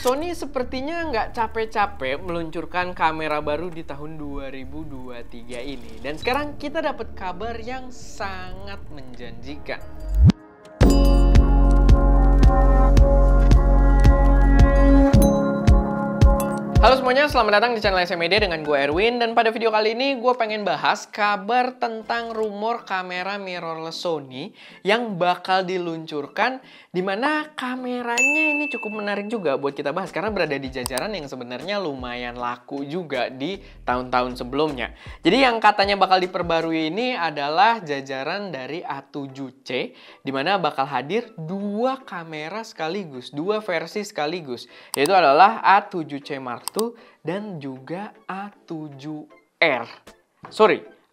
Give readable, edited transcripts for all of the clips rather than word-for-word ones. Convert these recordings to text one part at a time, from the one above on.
Sony sepertinya nggak capek-capek meluncurkan kamera baru di tahun 2023 ini. Dan sekarang kita dapat kabar yang sangat menjanjikan. Halo semuanya, selamat datang di channel SMED dengan gue Erwin. Dan pada video kali ini gue pengen bahas kabar tentang rumor kamera mirrorless Sony yang bakal diluncurkan, dimana kameranya ini cukup menarik juga buat kita bahas karena berada di jajaran yang sebenarnya lumayan laku juga di tahun-tahun sebelumnya. Jadi yang katanya bakal diperbarui ini adalah jajaran dari A7C, dimana bakal hadir dua kamera sekaligus, dua versi sekaligus, yaitu adalah A7C Mark II dan juga A7R.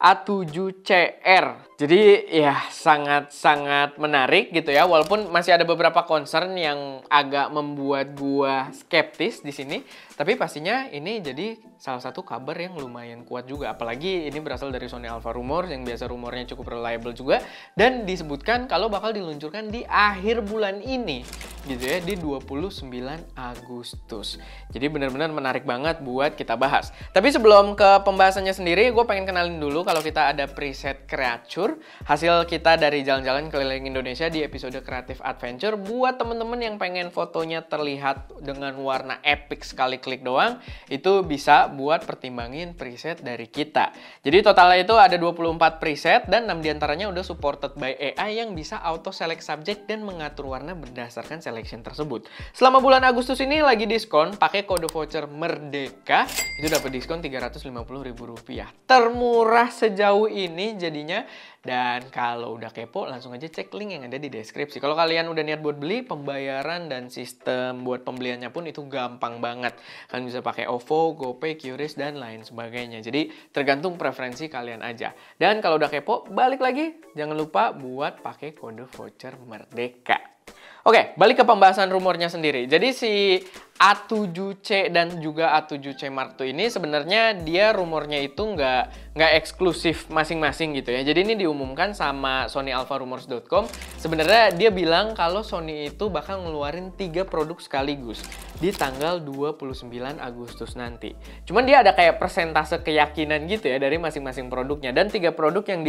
A7CR. Jadi ya sangat-sangat menarik gitu ya. Walaupun masih ada beberapa concern yang agak membuat gua skeptis di sini, tapi pastinya ini jadi salah satu kabar yang lumayan kuat juga. Apalagi ini berasal dari Sony Alpha Rumors yang biasa rumornya cukup reliable juga, dan disebutkan kalau bakal diluncurkan di akhir bulan ini gitu ya, di 29 Agustus. Jadi benar-benar menarik banget buat kita bahas. Tapi sebelum ke pembahasannya sendiri, gue pengen kenalin dulu kalau kita ada preset Creature, hasil kita dari jalan-jalan keliling Indonesia di episode Creative Adventure. Buat temen-temen yang pengen fotonya terlihat dengan warna epic sekali klik doang, itu bisa buat pertimbangin preset dari kita. Jadi totalnya itu ada 24 preset dan 6 diantaranya udah supported by AI yang bisa auto select subject dan mengatur warna berdasarkan selection tersebut. Selama bulan Agustus ini lagi diskon, pakai kode voucher MERDEKA itu dapat diskon Rp350.000. Termurah sejauh ini jadinya. Dan kalau udah kepo, langsung aja cek link yang ada di deskripsi. Kalau kalian udah niat buat beli, pembayaran dan sistem buat pembeliannya pun itu gampang banget. Kalian bisa pakai OVO, GoPay, QRIS, dan lain sebagainya. Jadi tergantung preferensi kalian aja. Dan kalau udah kepo, balik lagi, jangan lupa buat pakai kode voucher MERDEKA. Oke, balik ke pembahasan rumornya sendiri. Jadi si A7C dan juga A7C Mark II ini sebenarnya dia rumornya itu nggak eksklusif masing-masing gitu ya. Jadi ini diumumkan sama SonyAlphaRumors.com. Sebenarnya dia bilang kalau Sony itu bakal ngeluarin 3 produk sekaligus di tanggal 29 Agustus nanti. Cuman dia ada kayak persentase keyakinan gitu ya dari masing-masing produknya. Dan 3 produk yang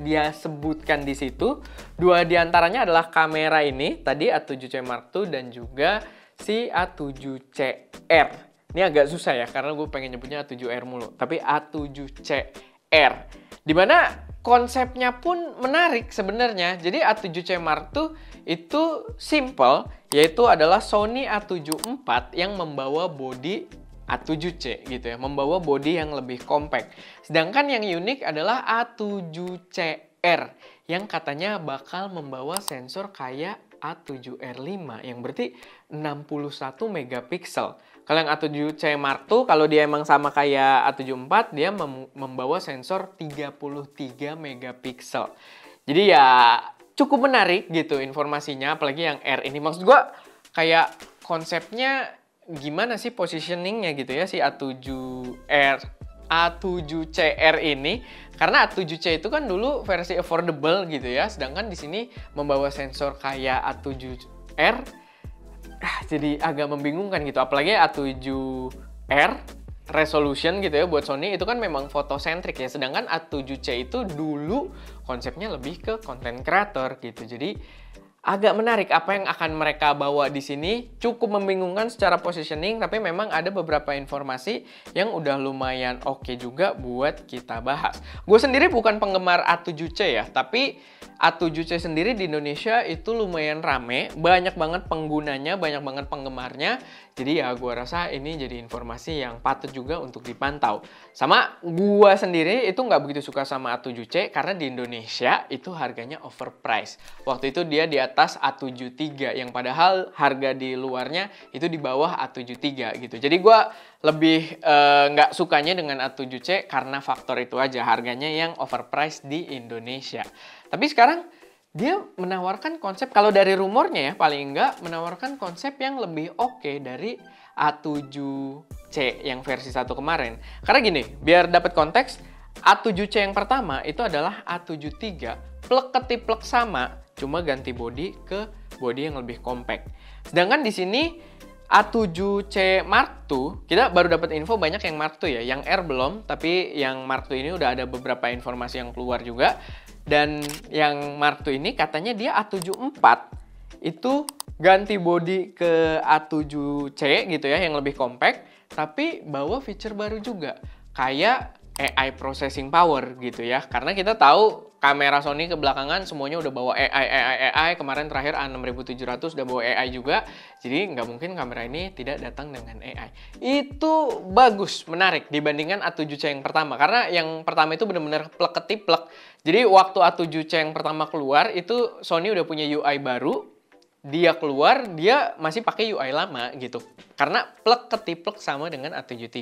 dia sebutkan di situ, 2 diantaranya adalah kamera ini, tadi A7C Mark II dan juga si A7CR. Ini agak susah ya, karena gue pengen nyebutnya A7R mulu. Tapi A7CR. Dimana konsepnya pun menarik sebenarnya. Jadi A7C Mark II itu simple, yaitu adalah Sony A7 IV yang membawa bodi A7C gitu ya. Membawa bodi yang lebih compact. Sedangkan yang unik adalah A7CR yang katanya bakal membawa sensor kayak A7R5 yang berarti 61 megapiksel. Kalau yang A7C Mark II, kalau dia emang sama kayak A7 IV, dia membawa sensor 33 megapiksel. Jadi ya cukup menarik gitu informasinya, apalagi yang R ini. Maksud gua kayak konsepnya gimana sih positioningnya gitu ya si A7CR ini, karena A7C itu kan dulu versi affordable gitu ya, sedangkan di sini membawa sensor kayak A7R, jadi agak membingungkan gitu. Apalagi A7R resolution gitu ya buat Sony itu kan memang fotosentrik ya, sedangkan A7C itu dulu konsepnya lebih ke content creator gitu. Jadi agak menarik apa yang akan mereka bawa di sini. Cukup membingungkan secara positioning, tapi memang ada beberapa informasi yang udah lumayan oke juga buat kita bahas. Gue sendiri bukan penggemar A7C ya, tapi A7C sendiri di Indonesia itu lumayan rame, banyak banget penggunanya, banyak banget penggemarnya. Jadi ya gue rasa ini jadi informasi yang patut juga untuk dipantau. Sama gue sendiri itu nggak begitu suka sama A7C karena di Indonesia itu harganya overpriced. Waktu itu dia di atas A7 III yang padahal harga di luarnya itu di bawah A7 III gitu. Jadi gue lebih nggak sukanya dengan A7C karena faktor itu aja, harganya yang overpriced di Indonesia. Tapi sekarang dia menawarkan konsep, kalau dari rumornya ya paling enggak menawarkan konsep yang lebih oke dari A7C yang versi 1 kemarin. Karena gini, biar dapat konteks, A7C yang pertama itu adalah A7 III plek-ketiplek sama, cuma ganti bodi ke bodi yang lebih compact. Sedangkan di sini A7C Mark II, kita baru dapat info banyak yang Mark II ya, yang R belum, tapi yang Mark II ini udah ada beberapa informasi yang keluar juga. Dan yang Mark II ini katanya dia A74 itu ganti bodi ke A7C gitu ya, yang lebih compact, tapi bawa feature baru juga, kayak AI processing power gitu ya. Karena kita tahu kamera Sony ke belakangan semuanya udah bawa AI. Kemarin terakhir A6700 udah bawa AI juga. Jadi nggak mungkin kamera ini tidak datang dengan AI. Itu bagus, menarik dibandingkan A7C yang pertama. Karena yang pertama itu benar-benar plek-ketiplek. Jadi waktu A7C yang pertama keluar itu Sony udah punya UI baru. Dia keluar, dia masih pakai UI lama gitu. Karena plek ketiplek sama dengan A73.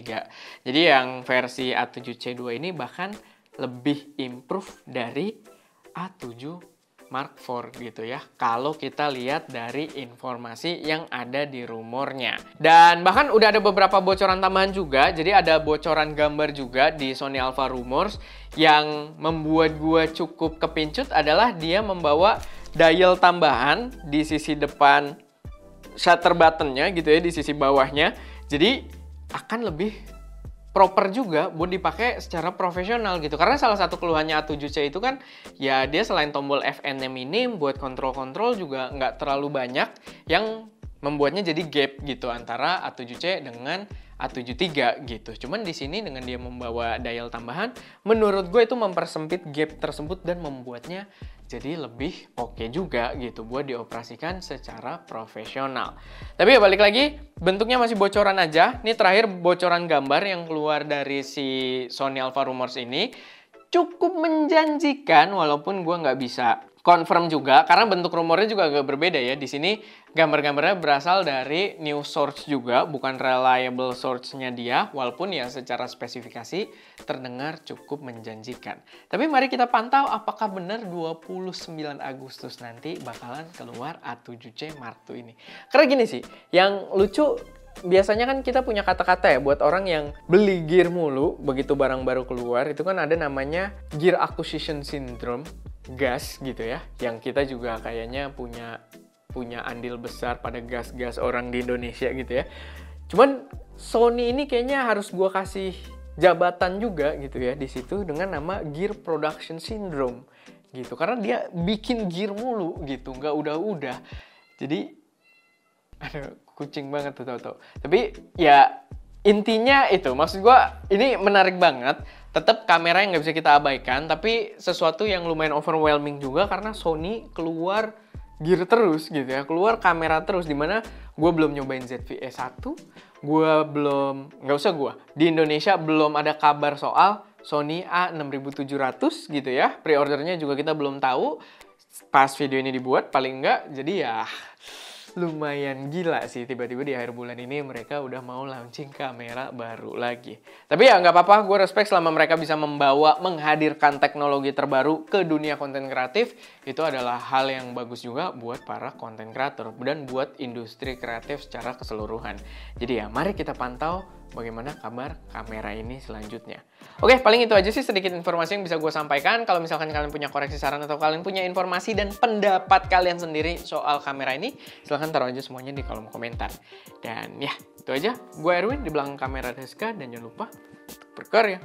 Jadi yang versi A7C2 ini bahkan lebih improve dari A7 Mark IV gitu ya. Kalau kita lihat dari informasi yang ada di rumornya. Dan bahkan udah ada beberapa bocoran tambahan juga. Jadi ada bocoran gambar juga di Sony Alpha Rumors. Yang membuat gue cukup kepincut adalah dia membawa dial tambahan di sisi depan shutter buttonnya gitu ya, di sisi bawahnya. Jadi akan lebih proper juga buat dipakai secara profesional gitu. Karena salah satu keluhannya A7C itu kan ya dia selain tombol FN-nya minim, buat kontrol-kontrol juga nggak terlalu banyak, yang membuatnya jadi gap gitu antara A7C dengan A73 gitu. Cuman di sini dengan dia membawa dial tambahan, menurut gue itu mempersempit gap tersebut dan membuatnya jadi lebih oke juga gitu buat dioperasikan secara profesional. Tapi ya balik lagi, bentuknya masih bocoran aja. Ini terakhir bocoran gambar yang keluar dari si Sony Alpha Rumors ini. Cukup menjanjikan walaupun gue nggak bisa confirm juga karena bentuk rumornya juga agak berbeda ya. Di sini gambar-gambarnya berasal dari news source juga, bukan reliable source-nya dia, walaupun ya secara spesifikasi terdengar cukup menjanjikan. Tapi mari kita pantau apakah benar 29 Agustus nanti bakalan keluar A7C Mark II ini. Karena gini sih, yang lucu biasanya kan kita punya kata-kata ya buat orang yang beli gear mulu begitu barang baru keluar, itu kan ada namanya gear acquisition syndrome, gas gitu ya, yang kita juga kayaknya punya andil besar pada gas-gas orang di Indonesia gitu ya. Cuman Sony ini kayaknya harus gua kasih jabatan juga gitu ya di situ dengan nama gear production syndrome gitu, karena dia bikin gear mulu gitu, nggak udah-udah. Jadi aduh, kucing banget tuh tau-tau. Tapi ya intinya itu, maksud gua ini menarik banget. Tetap kamera yang nggak bisa kita abaikan, tapi sesuatu yang lumayan overwhelming juga karena Sony keluar gear terus gitu ya, keluar kamera terus, dimana gue belum nyobain ZV-E1, di Indonesia belum ada kabar soal Sony A6700 gitu ya, pre-ordernya juga kita belum tahu pas video ini dibuat paling enggak. Jadi ya lumayan gila sih, tiba-tiba di akhir bulan ini mereka udah mau launching kamera baru lagi. Tapi ya nggak apa-apa, gue respect selama mereka bisa menghadirkan teknologi terbaru ke dunia konten kreatif. Itu adalah hal yang bagus juga buat para konten kreator dan buat industri kreatif secara keseluruhan. Jadi ya mari kita pantau bagaimana kabar kamera ini selanjutnya. Oke, paling itu aja sih sedikit informasi yang bisa gue sampaikan. Kalau misalkan kalian punya koreksi saran atau kalian punya informasi dan pendapat kalian sendiri soal kamera ini, silahkan taruh aja semuanya di kolom komentar. Dan ya, itu aja. Gue Erwin, di belakang kamera Deska, dan jangan lupa untuk berkarya.